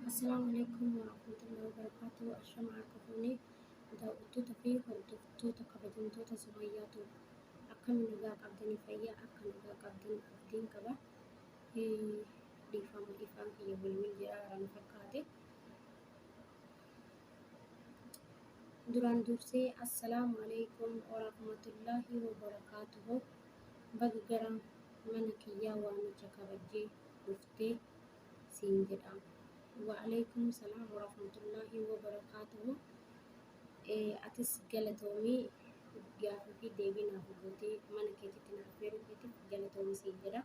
Assalamualaikum warahmatullahi wabarakatuh. Ashamaa harka daawwattoota fi hordoftoota kabajamtoota Sumayyaatu akkamiin nagaa qabdanii fayyaa akka nagaa qabdan abdiin qaba. Dhiifama ifaan kiyya bilbil jedhaa fakkaate. Duraan dursee assalaamu alaikum warahmatullahi wabarakatuh. Baga gara mana kiyyaa waamicha kabajee dhuftee siin jedha. Waalaikum salaam warahmatullahi wabarakatuh. Atis galatoomii gaafii fi deebii naaf gootee mana keetitti naaf feeruuf galatoomii siin jedha.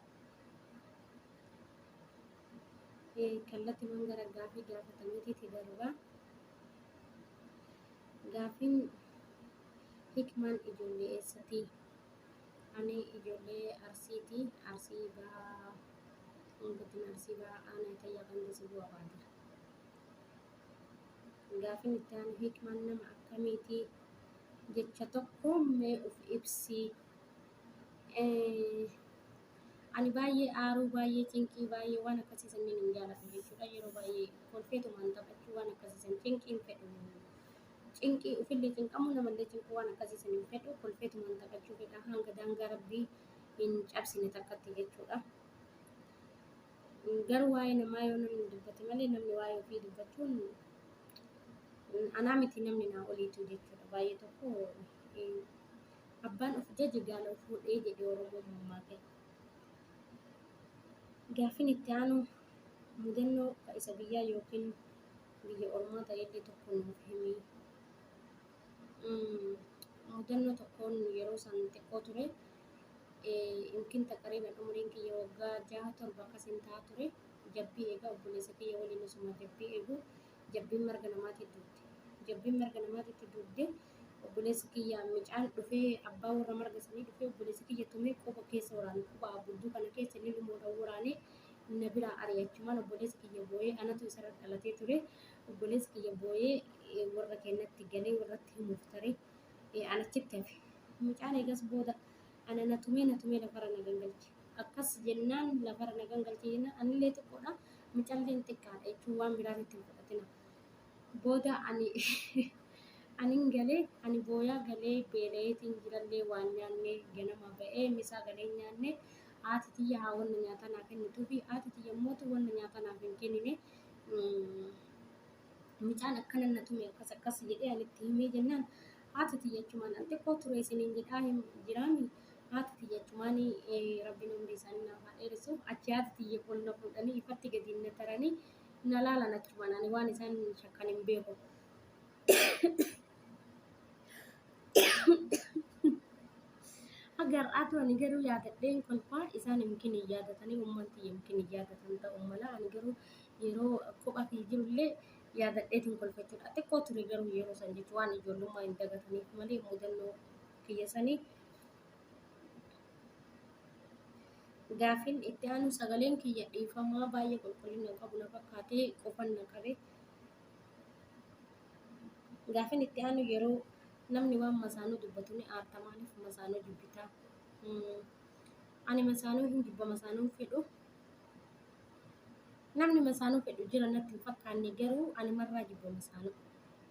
Kallattiiwwan gara gaafii gaafatameetiiti darba. Gaafiin hikmaan ijoollee eessaati? Ani ijoollee Arsiiti. Arsii bahaa Ongootiin Arsii bahaa aanaa Tayyaa Qandasii bu'aa baatira. Gaafiin itti aanu hikmaan nama akkamiiti? Jecha tokko mee of ibsi. Ani baay'ee aaruu, baay'ee cinqii, baay'ee waan akkasiisan hin jaalladhu jechuudha. Yeroo baay'ee kolfeetumaan taphachuu waan akkasiisan cinqiin fedhu. Cinqii ofillee cinqamuu namallee cinquu waan akkasiisan hin fedhu. Kolfeetumaan taphachuu fedha. Hanga daangaa rabbii hin cabsine takkatti jechuudha. Garuu waa'ee namaa yoo namni dubbate malee namni waa'ee ofii dubbachuun anaa miti namni naa oliitu jechuudha. Baay'ee tokko abbaan of jaje gaala of fuudhee jedhe Oromoo mammaa ta'e. Gaafiin itti aanu mudannoo isa biyyaa yookiin biyya Oromoo ta'ellee tokko nuuf himi. Mudannoo tokkoon yeroo san xiqqoo ture. Yookiin taqriiban umriin kiyya waggaa 6-7 akkasiin ta'a ture. Jabbii eegaa obboleessa kiyya waliin osuma jabbii eegu jabbiin marga namaatiif dugde. Jabbiin marga namaatiif dugde obboleessi kiyya micaan dhufee abbaa warra marga sanii dhufee obboleessi kiyya tumee quba keessa waraane quba abbudduu kana keessa inni lumuudhaan waraane na biraa ari'achumaan obboleessi kiyya boo'ee anatu isarra dhalatee ture. Obboleessi kiyya boo'ee warra keenyatti galee warratti himuuf taree anachitti hafe. Micaan eegas booda ana na tumee lafarra na gangalche. Akkas jennaan lafarra na gangalche jennaan anillee xiqqoodha. Micaalleen xiqqaadha jechuun waan biraatti hin fudhatina. Booda anin galee ani booyaa galee beela'eetiin jirallee waan nyaannee ganama ba'ee misaa galee nyaannee haati tiyya haa wanna nyaata naa kennituu fi haati tiyya immoo wanna nyaata naaf hin kennine. Micaan akkana na tume akkas jedhee anitti himee jennaan haati tiyya jechumaan an xiqqoo ture isiniin jedhaa jiraami. Haati tiyya jechumaan rabbiin umrii isaanii naaf haa dheeressu. Achi haati tiyya qonna fuudhanii ifatti gadi na taranii na laalan achumaan ani waan isaan shakkan hin beeku. Agar atu ani garuu yaadadheen kolfaa isaan yookiin hin yaadatanii uummanti yookiin hin yaadatan ta'uu mala ani garuu yeroo kophaa fi jirullee yaadadheetiin kolfachuudha. Xiqqoo ture garuu yeroo san jechuun waan ijoollummaa hin dagataniif malee mudannoo kiyya sanii. Gaafiin itti aanu sagaleen kiyya dhiifamaa baay'ee qulqullina qabu na fakkaatee qofan na qabe. Gaafiin itti aanu yeroo namni waan masaanuu dubbatu ni aarta maaliif masaanuu jibbitaa? Ani masaanuu hin jibba masaanuu fedhu. Namni masaanuu fedhu jira natti hin fakkaanne garuu ani marraa jibba masaanuu.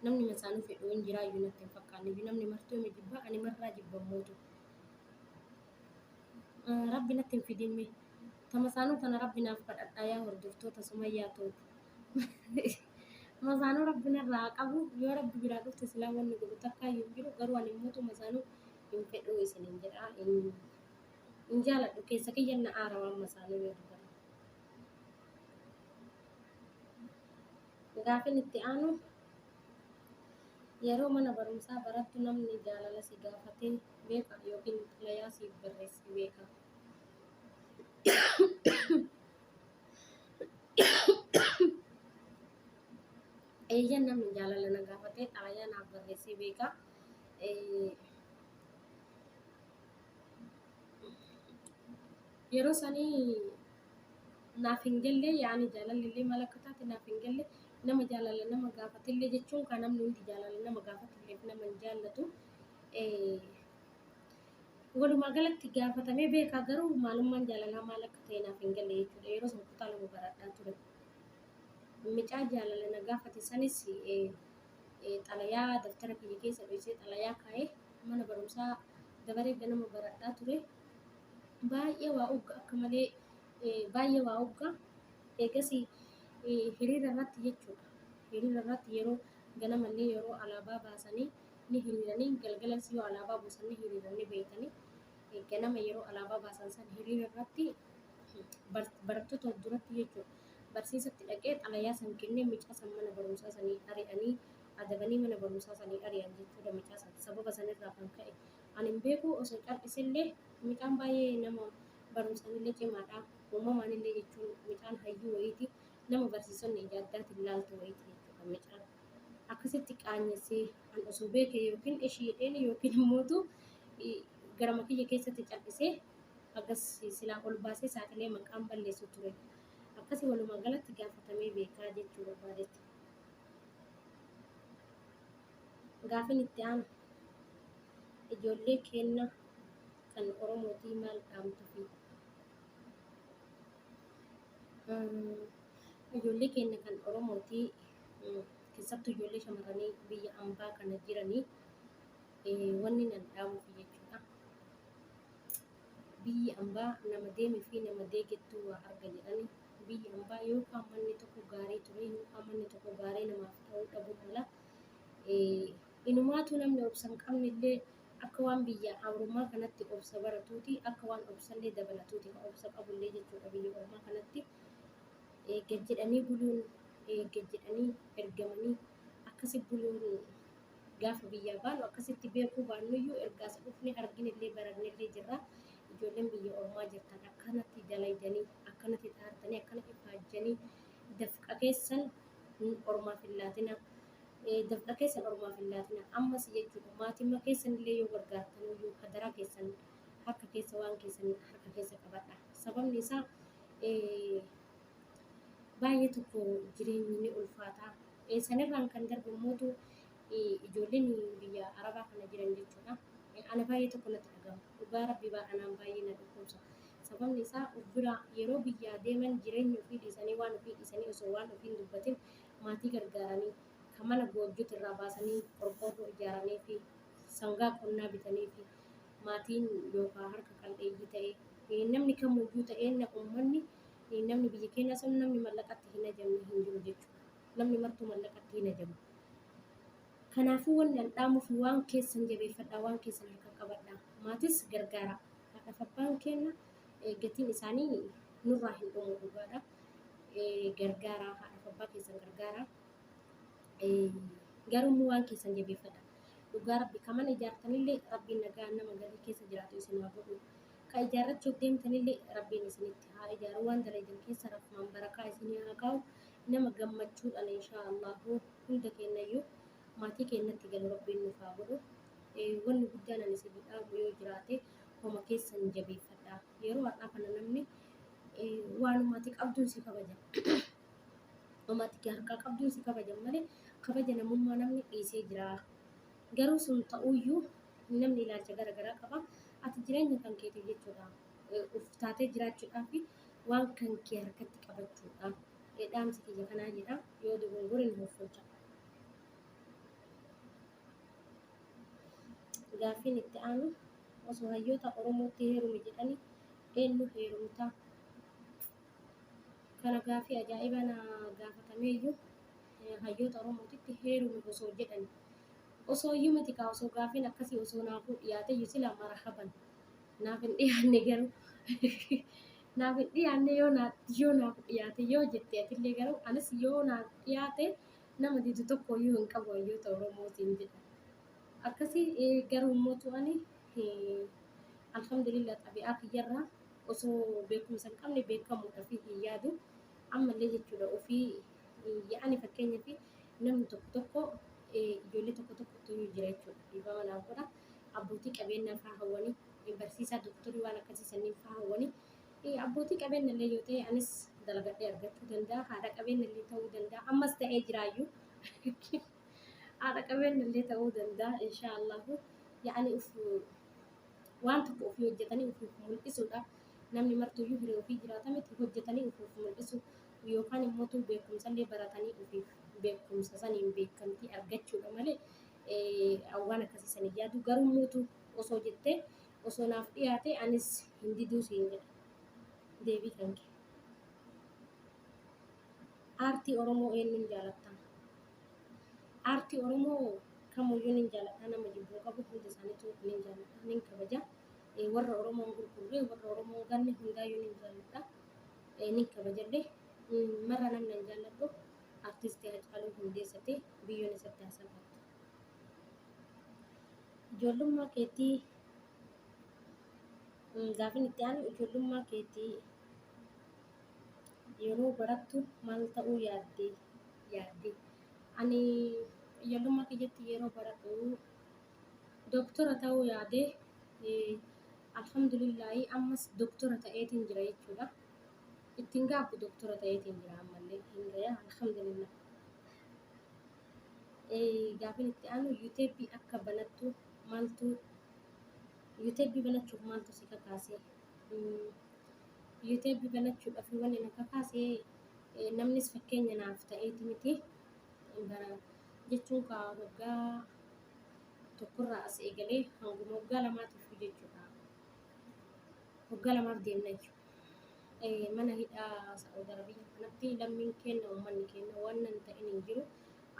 Namni masaanuu fedhu hin jiraayyuu natti hin fakkaanne namni martuu mi jibba ani marraa jibba mootu. Rabbi natti hin fidinme. Tamasaanuu tana rabbi naaf kadhadhaa yaa hordoftoota Sumayyaatu. Masaanuu rabbi narraa qabu yoo rabbi biraa dhufte silaa wanni godhu takkaayyuu hin jiru garuu ani mootu masaanuu hin fedhu isiniin jedhaa. Hin jaaladhu keessa kiyya na aara waan masaanuu yoo dubbatan. Gaafiin itti aanu yeroo mana barumsaa barattu namni jaalala si gaafatee beeka yookiin xalayaa siif barreesse beeka. Eeyyan namni jaalala na gaafatee xalayaa naaf barreessee beeka. Yeroo sanii naaf hin galle yaani jaalalli maal akka taate naaf hin galle. Nama jaalala nama gaafatillee jechuun kan namni hundi jaalala nama gaafatilleef nama hin jaallatu. Walumaa galatti gaafatamee beekaa garuu maalummaan jaalalaa maal akka ta'e naaf hin galle jechuudha. Yeroo san kutaa lama baradhaa ture. Mucaa jaalala na gaafate sanis xalayaa daftara kiyya keessa dhoksee xalayaa kaa'ee mana barumsaa dabaree ganama baradhaa ture. Baay'ee waa ugga akka malee baay'ee waa ugga. Eegas hiriira irratti jechuudha. Hiriira irratti yeroo ganamallee yeroo alaabaa baasanii ni hiriiranii galgalas yoo alaabaa buusanii hiriiranii beekanii ganama yeroo alaabaa baasan san hiriira irratti barattoota duratti jechuudha. Barsiisatti dhaqee xalayaa san kennee mucaa san mana barumsaa sanii ari'anii adabanii mana barumsaa sanii ari'an jechuudha mucaa san sababa sanirraa kan ka'e. Ani hin beeku osoo cal'isillee mucaan baay'ee nama barumsanillee cimaadha. Uumamaanillee jechuun mucaan hayyuu wayiiti nama barsiisonni ija addaatiin ilaaltu wayiiti jechuudha mucaan. Akkasitti qaanyessee an osoo beekee yookiin ishiidheen yookiin immootu garama kiyya keessatti cal'isee akkas silaa ol baasee saaxilee maqaan balleessu ture. Akkasii walumaa galatti gaafatamee beekaa jechuu barbaadetti. Gaafin itti aanu ijoollee keenya kan Oromootii maal dhaamtuufi? Ijoollee keenya kan Oromootii keessattuu ijoollee shamarranii biyya ambaa kana jiranii wanni nan dhaamuufi jechuudha. Biyyi ambaa nama deemee fi nama deegettuu waa arga jedhanii biyyi ambaa yookaan manni tokko gaarii ture yookaan manni tokko gaarii namaaf ta'uu dhabuu mala. Inumaatu namni obsa hin qabnellee akka waan biyya Awuromaa kanatti obsa baratuuti akka waan obsallee dabalatuuti kan obsa qabullee jechuudha biyya Oromaa kanatti. Gad jedhanii buluun gad jedhanii ergamanii akkasi buluun gaafa biyyaa baanu akkasitti beekuu baannuyyuu ergaas dhufne arginellee barannellee jirra. Ijoolleen biyya Oromaa jirtan akkanatti dalaydanii akkanatti xaartanii akkanatti faajjanii dafqa keessan Oromaaf hin laatina. Dafqa keessan Oromaaf hin laatina. Ammas jechuudha maatii keessanillee yoo gargaartaniyyuu hadaraa keessan harka keessa waan keessan harka keessa qabadha. Sababni isaa baay'ee tokko jireenyi ni ulfaataa. Sanirraan kan darbu immoo ijoolleen biyya Arabaa kana jiran jechuudha. Ana baay'ee tokko natti dhagahama. Dhugaa Rabbii baadhanaan baay'ee na dhukkubsa. Sababni isaa bira yeroo biyyaa deeman jireenya ofii dhiisanii waan ofii dhiisanii osoo waan ofii hin dubbatin maatii gargaaranii kan mana goojjota irraa baasanii qorqoorroo ijaaranii fi sangaa qonnaa bitanii fi maatiin yookaan harka qal'eeyyii ta'e namni kamiyyuu ta'ee uummanni namni biyya keenyaa sun namni mallaqatti hin ajamne hin jiru jechuudha. Namni martuu mallaqatti hin ajamu. Kanaafuu wanni an dhaamuuf waan keessan jabeeffadhaa waan keessan harka qabadhaa. Maatis gargaara. Haadha abbaan keenya gatiin isaanii nurraa hin dhumu dhugaadha. Gargaara haadha abbaa keessan gargaara. Garuu waan keessan jabeeffadhaa. Dhugaa Rabbi kan mana ijaartanillee Rabbiin nagaa nama galii keessa jiraatu isin haa godhu. Kan ijaarrachuuf deemtanillee Rabbiin isinitti haa ijaaru waan dalaydan keessa rafumaan barakaa isinii haa kaa'u. Nama gammachuudhaan inshaallahu hunda keenyayyuu maatii keenyatti galu Rabbiin nuuf haa godhu. Wanni guddaan ani isin dhaamu yoo jiraate homa keessan jabeeffadhaa. Yeroo har'aa kana namni waanumatti qabduun si kabaja. Homatti harkaa qabduun si kabajan malee kabaja namummaa namni dhiisee jira. Garuu sun ta'uyyuu namni ilaalcha garaagaraa qaba. Ati jireenya kan keetiif jechuudha. Uftaatee jiraachuudhaaf waan kan kee harkatti qabachuudha. Dhaamsi kiyya kanaa jedha. Yoo dogongore ni hoffolcha. Gaaffiin itti aanu osoo hayyoota Oromootti heerume jedhanii eenyu heerumtaa? Kana gaaffii ajaa'ibaa na gaafatameeyyuu hayyoota Oromootitti heerume osoo jedhani. Osoo iyyuu miti kaa osoo gaaffiin akkasii osoo naafuu dhiyaateyyuu silaa marhaban. Naaf hin dhiyaanne garuu naaf hin dhiyaanne yoo naaf dhiyaate yoo jette atillee garuu anis yoo naaf dhiyaate nama didu tokkoyyuu hin qabu hayyoota Oromootiin jedha. Akkasii garuu mootu ani alhamdulillah xabi'aa kiyyarraa osoo beekumsa hin qabne beekamuudhaaf hin yaadu. Ammallee jechuudha ofii yaa'ani fakkeenyaaf namni tokko ijoollee tokkotu jira jechuudha. Dhiifama naaf godha. Abbootii qabeenyaa fa'aa hawwanii barsiisaa doktorii waan akkasii sanniin fa'aa hawwanii abbootii qabeenyallee yoo ta'e anis dalagadhee argachuu danda'a. Haadha qabeenyallee ta'uu danda'a. Ammas ta'ee jiraayyuu. Haadha qabeenyallee ta'uu danda'a inshaallahu. Yaa'ani waan tokko ofii hojjetanii ofiif mul'isuudha. Namni martuyyuu hiree ofii jiraata miti hojjetanii ofiif mul'isu yookaan immoo beekumsallee baratanii ofiif beekumsa saniin beekamtii argachuudha malee waan akkasii sanii yaadu garuu muutu osoo jettee osoo naaf dhiyaate anis hin diduu siin jedha deebii kan kee. Aartii Oromoo eenyuun jaalatta? Aartii Oromoo kamuyyuu nin jaaladha nama jibbuu qabu hundi isaaniitu nin jaaladha nin kabaja. Warra Oromoon gurgurree warra Oromoon ganne hundaayyuu nin jaaladha nin kabajallee marra namni hin jaalladhu artistii Hacaaluu Hundeessatee biyyoon isatti haasa'atu. Ijoollummaa keetii gaafin itti aanu ijoollummaa keetii yeroo barattu maal ta'uu yaadde? Ani ijoollummaa keessatti yeroo baradhu doktora ta'uu yaade alhamdulillahi ammas doktora ta'eetiin jira jechuudha. Ittiin gaabbu doktora ta'eetiin jira ammallee hin gaya alhamdulillah. Gaafin itti aanu yuuteebii akka banattu maaltu yuuteebii banachuuf maaltu si kakaase? Yuuteebii banachuudhaaf wanni na kakaase namnis fakkeenya naaf ta'eeti miti bara jechuun waggaa tokkorraa as eegalee hanguma waggaa lamaatiif jechuudha. Waggaa lamaaf deemna jechuudha. Mana hidhaa Saa'ud Arabiyaa kanatti lammiin kenna uummanni kenna waan nan ta'in hin jiru.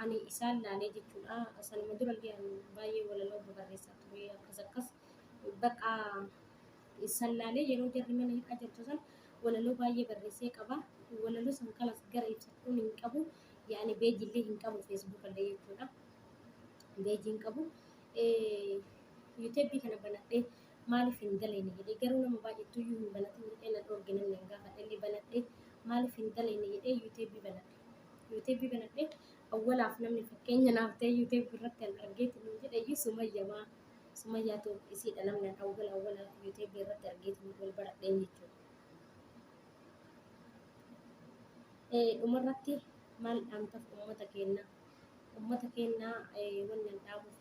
Ani isaan laalee jechuudha. Sanuma durallee baay'ee walaloo barreessaa ture akkas bakka isaan laalee yeroo jarri mana hidhaa jirtu san walaloo baay'ee barreessee qaba. Walaloo san kalas gara ibsachuun hin qabu. Yaani beejillee hin qabu feesbuukallee jechuudha. Beejii hin qabu. Yuuteebii kana banadhee maaliif hin daleene jedhee garuu nama baay'eetu iyyuu hin banatin jedhee na dhoorge namni hin gaafadhellee banadhee maaliif hin daleene jedhee yuuteebii banadhe. Yuuteebii banadhee awwalaaf namni fakkeenya naaf ta'e yuuteebii irratti kan argeetu nu jedhe iyyuu sumayyaatu isiidha namni awwala yuuteebii irratti argeetu wal baradheen jechuudha. Dhumarratti maal dhaamtaaf uummata keenyaa? Uummata keenyaa wanni dhaabuuf